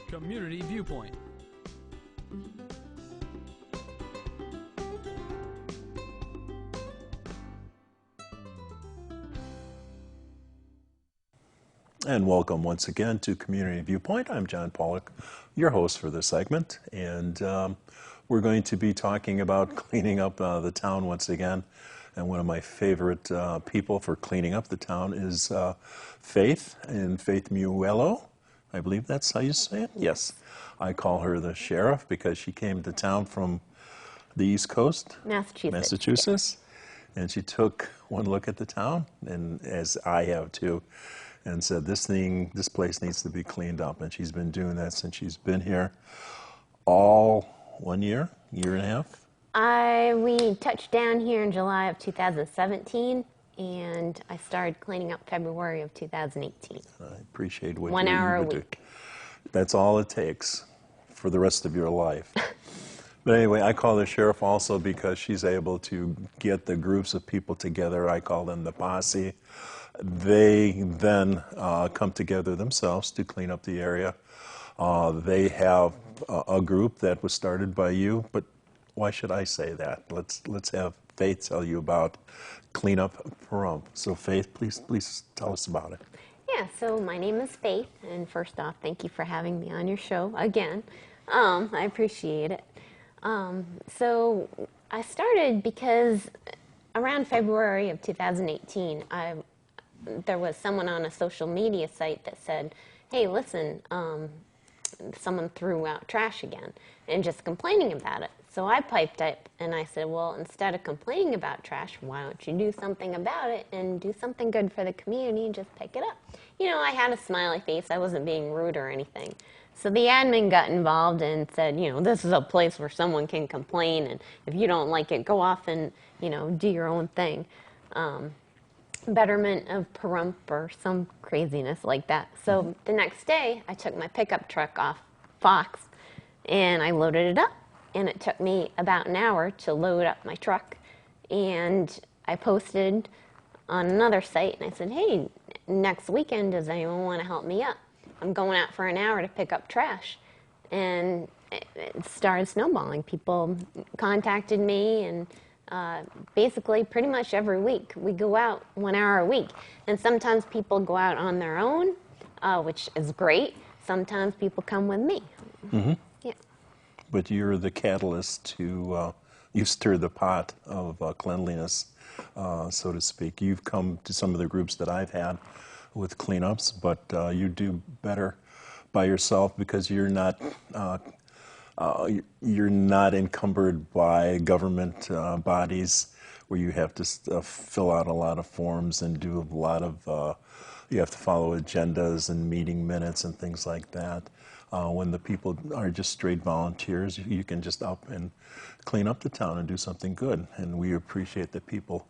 Community Viewpoint. And welcome once again to Community Viewpoint. I'm John Pawlak, your host for this segment, and we're going to be talking about cleaning up the town once again. And one of my favorite people for cleaning up the town is Faith, and Faith Muello. I believe that's how you say it? Yes. I call her the sheriff because she came to town from the East Coast, Massachusetts. And she took one look at the town, and as I have too, and said, this place needs to be cleaned up. And she's been doing that since she's been here all 1 year, year and a half. We touched down here in July of 2017, and I started cleaning up February of 2018. I appreciate what 1 hour a week. That's all it takes for the rest of your life. But anyway, I call the sheriff also because she's able to get the groups of people together. I call them the posse. They then come together themselves to clean up the area. They have a group that was started by you, but why should I say that? Let's have Faith tell you about Clean Up Pahrump. So Faith, please tell us about it. Yeah, so my name is Faith, and first off, thank you for having me on your show again. I appreciate it. So I started because around February of 2018, there was someone on a social media site that said, hey, listen, someone threw out trash again, and just complaining about it. So I piped up and I said, well, instead of complaining about trash, why don't you do something about it and do something good for the community and just pick it up? You know, I had a smiley face. I wasn't being rude or anything. So the admin got involved and said, you know, this is a place where someone can complain, and if you don't like it, go off and, you know, do your own thing. Betterment of Pahrump or some craziness like that. So the next day, I took my pickup truck off Fox and I loaded it up. And it took me about an hour to load up my truck. And I posted on another site and I said, hey, next weekend, does anyone want to help me up? I'm going out for an hour to pick up trash. And it started snowballing. People contacted me, and basically pretty much every week we go out 1 hour a week. And sometimes people go out on their own, which is great. Sometimes people come with me. Mm-hmm. Yeah. But you're the catalyst to, you stir the pot of cleanliness, so to speak. You've come to some of the groups that I've had with cleanups, but you do better by yourself because you're not encumbered by government bodies where you have to fill out a lot of forms and do a lot of, you have to follow agendas and meeting minutes and things like that. When the people are just straight volunteers, you can just up and clean up the town and do something good. And we appreciate that people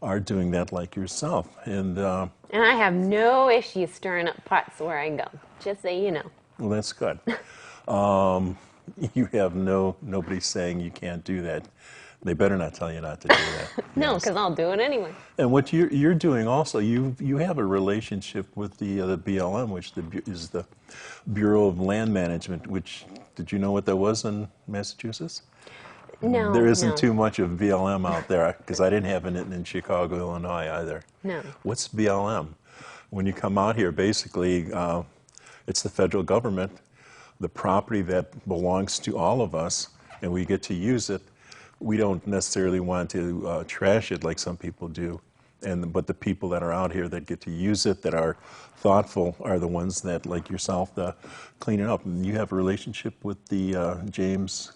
are doing that like yourself. And I have no issue stirring up pots where I go, just so you know. Well, that's good. You have nobody saying you can't do that. They better not tell you not to do that. No, because I'll do it anyway. And what you're doing also, you have a relationship with the BLM, which is the Bureau of Land Management. Which, did you know what that was in Massachusetts? No. There isn't too much of BLM out there because I didn't have it in Chicago, Illinois either. No. What's BLM? When you come out here, basically, it's the federal government, the property that belongs to all of us, and we get to use it. We don't necessarily want to trash it like some people do, but the people that are out here that get to use it, that are thoughtful, are the ones that, like yourself, clean it up. And you have a relationship with the James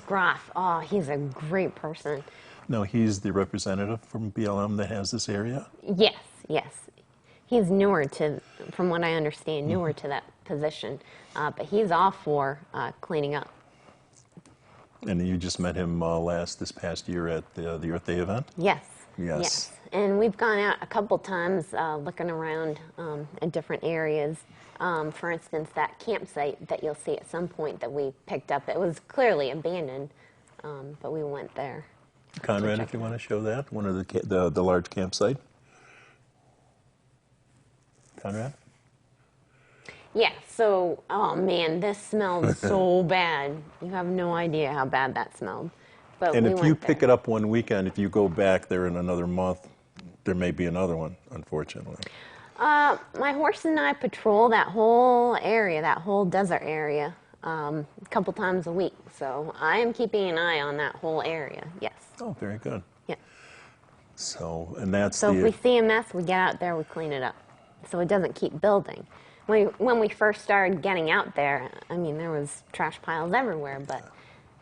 Groff. Oh, he's a great person. No, he's the representative from BLM that has this area? Yes. He's newer from what I understand, newer to that position. But he's all for cleaning up. And you just met him this past year at the Earth Day event? Yes. And we've gone out a couple times looking around in different areas. For instance, that campsite that you'll see at some point that we picked up, it was clearly abandoned, but we went there. Conrad, if you want to show that, one of the large campsite. Conrad? Yeah, so, oh man, this smelled so bad. You have no idea how bad that smelled. But And we if you went pick there. it up one weekend, if you go back there in another month, there may be another one, unfortunately. My horse and I patrol that whole area, that whole desert area, a couple times a week. So I am keeping an eye on that whole area. Yes. Oh, very good. Yeah. So, and that's So if we the, see a mess, we get out there, we clean it up, so it doesn't keep building. When we first started getting out there, I mean, there was trash piles everywhere, but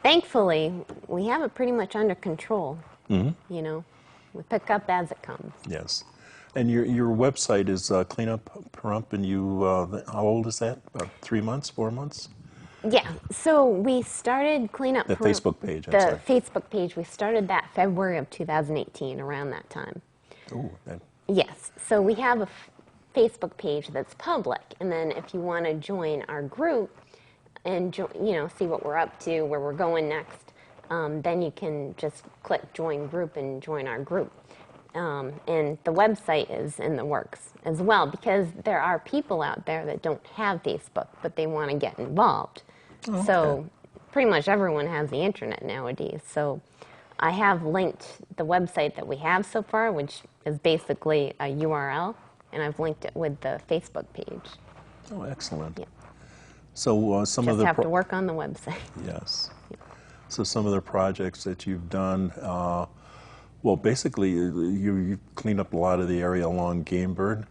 thankfully, we have it pretty much under control. You know, we pick up as it comes. yes. And your website is Clean Up Pahrump, and you, how old is that? About 3 months, 4 months? Yeah, so we started Clean Up The Pahrump- Facebook page, I'm the sorry. Facebook page, we started that February of 2018, around that time. Oh, that, Yes, so we have a Facebook page that's public, and then if you want to join our group and see what we're up to, where we're going next, then you can just click join group and join our group. And the website is in the works as well, because there are people out there that don't have Facebook, but they want to get involved. okay. So pretty much everyone has the internet nowadays. So I have linked the website that we have so far, which is basically a URL, and I've linked it with the Facebook page. Oh, excellent. Yeah. So some of Just the have to work on the website. yes. So some of the projects that you've done, well, basically you cleaned up a lot of the area along Gamebird,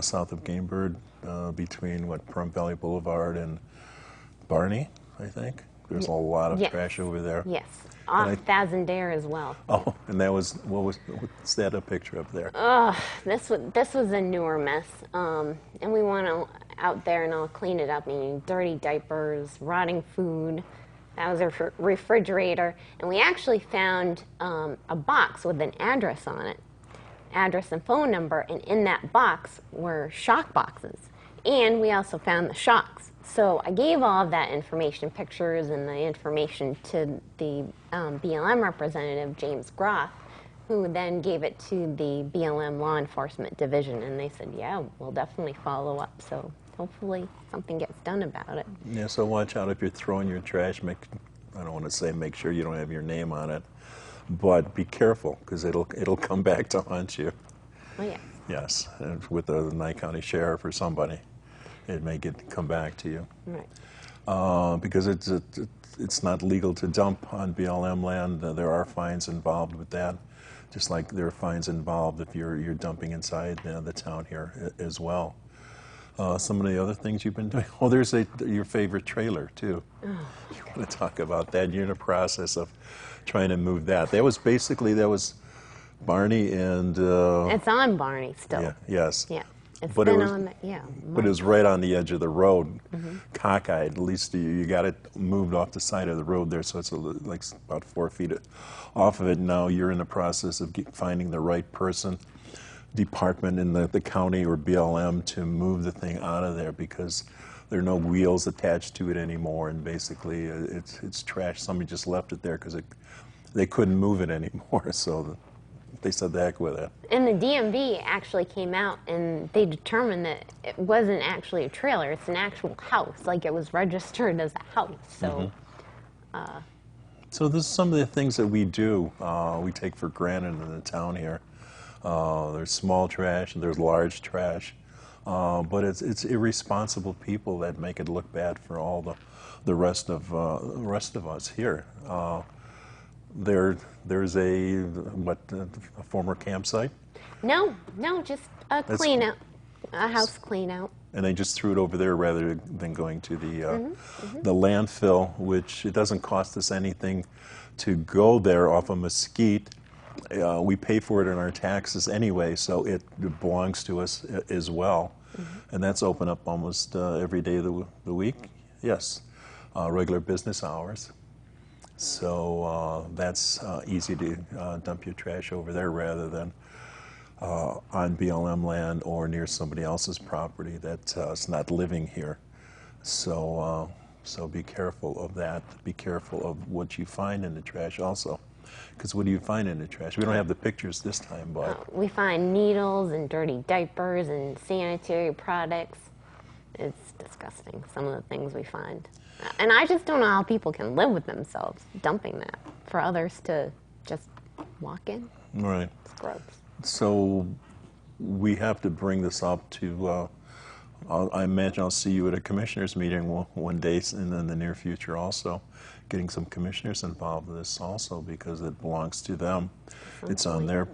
south of Gamebird, between Pahrump Valley Boulevard and Barney, I think. There's a lot of Yes. trash over there. Yes, And off Thousand Dare as well. Oh, and that was what's that a picture up there? This was a newer mess, and we went out there and I'll clean it up. I mean, dirty diapers, rotting food. That was a refrigerator, and we actually found a box with an address on it, address and phone number, and in that box were shock boxes, and we also found the shocks. So I gave all of that information, pictures and the information, to the BLM representative, James Groff, who then gave it to the BLM Law Enforcement Division, and they said, yeah, we'll definitely follow up. So hopefully something gets done about it. Yeah, so watch out if you're throwing your trash. I don't want to say make sure you don't have your name on it, but be careful, because it'll come back to haunt you. Oh, yeah. Yes, and with the Nye County Sheriff or somebody, it may come back to you. Right. Because it's not legal to dump on BLM land. There are fines involved with that, just like there are fines involved if you're dumping inside the town here as well. Some of the other things you've been doing. Oh, there's your favorite trailer too. Oh, You want to talk about that? You're in the process of trying to move that. That was Barney and. It's on Barney still. Yeah. Yes. Yeah. It's But it been was- on, yeah. But it was right on the edge of the road, cockeyed. At least you got it moved off the side of the road there, so it's like about 4 feet off of it. Now you're in the process of finding the right person, department in the county or BLM to move the thing out of there, because there are no wheels attached to it anymore, and basically it's trash. Somebody just left it there because they couldn't move it anymore, so they said the heck with it. And the DMV actually came out and they determined that it wasn't actually a trailer, it's an actual house. Like, it was registered as a house. So, So this is some of the things that we do, we take for granted in the town here. There's small trash and there's large trash, but it's irresponsible people that make it look bad for all the rest of us here. There's a former campsite, no, just a That's- clean out, a house clean out. and they just threw it over there rather than going to the landfill, which it doesn't cost us anything to go there off of Mesquite. We pay for it in our taxes anyway, so it belongs to us as well. And that's open up almost every day of the week. Yes, regular business hours. So that's easy to dump your trash over there rather than on BLM land or near somebody else's property that's not living here. So be careful of that. Be careful of what you find in the trash also. Because what do you find in the trash? We don't have the pictures this time, but We find needles and dirty diapers and sanitary products. it's disgusting, some of the things we find. And I just don't know how people can live with themselves dumping that for others to just walk in. Right. It's gross. So we have to bring this up to, I imagine I'll see you at a commissioners meeting one day in the near future also, getting some commissioners involved in this also because it belongs to them. It's on their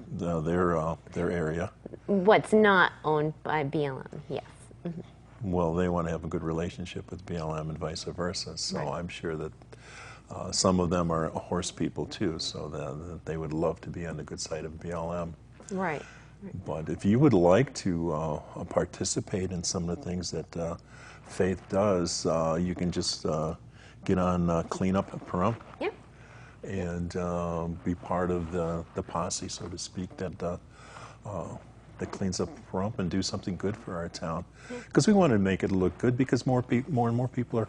area. What's not owned by BLM, yes. Well, they want to have a good relationship with BLM and vice versa. So Right. I'm sure that some of them are horse people too, so that they would love to be on the good side of BLM. Right. But if you would like to participate in some of the things that Faith does, you can just get on Clean Up Pahrump Yeah. and be part of the posse, so to speak, that cleans up Pahrump and do something good for our town. Because we want to make it look good because more and more people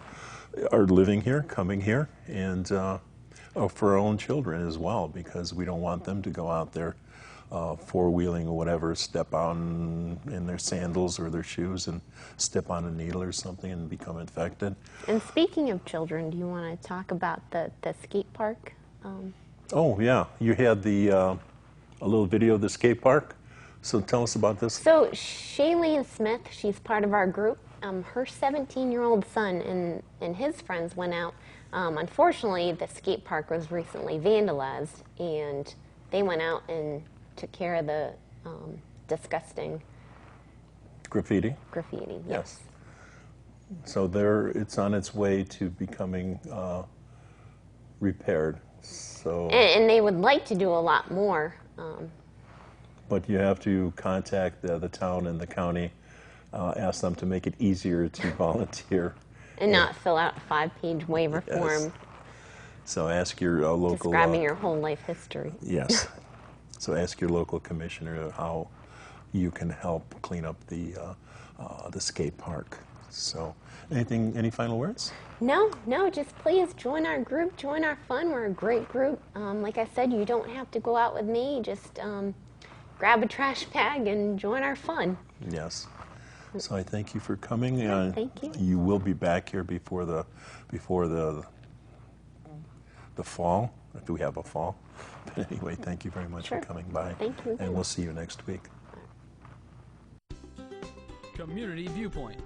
are living here, coming here, and for our own children as well, because we don't want them to go out there four-wheeling or whatever, step out in their sandals or their shoes and step on a needle or something and become infected. And speaking of children, do you want to talk about the skate park? Oh, yeah. You had a little video of the skate park. So tell us about this. So Shailene Smith, she's part of our group. Her 17-year-old son and his friends went out. Unfortunately, the skate park was recently vandalized, and they went out and took care of the disgusting Graffiti. Yes. So it's on its way to becoming repaired. So. And they would like to do a lot more. But you have to contact the town and the county, ask them to make it easier to volunteer. And not fill out a 5-page waiver form. So ask your local... Describing your whole life history. Yes. So ask your local commissioner how you can help clean up the skate park. So any final words? No, just please join our group, join our fun. We're a great group. Like I said, you don't have to go out with me. Just grab a trash bag and join our fun. Yes. So I thank you for coming. Thank you. You will be back here before the fall, if we have a fall. But anyway, thank you very much for coming by. Thank you. And we'll see you next week. Community Viewpoint.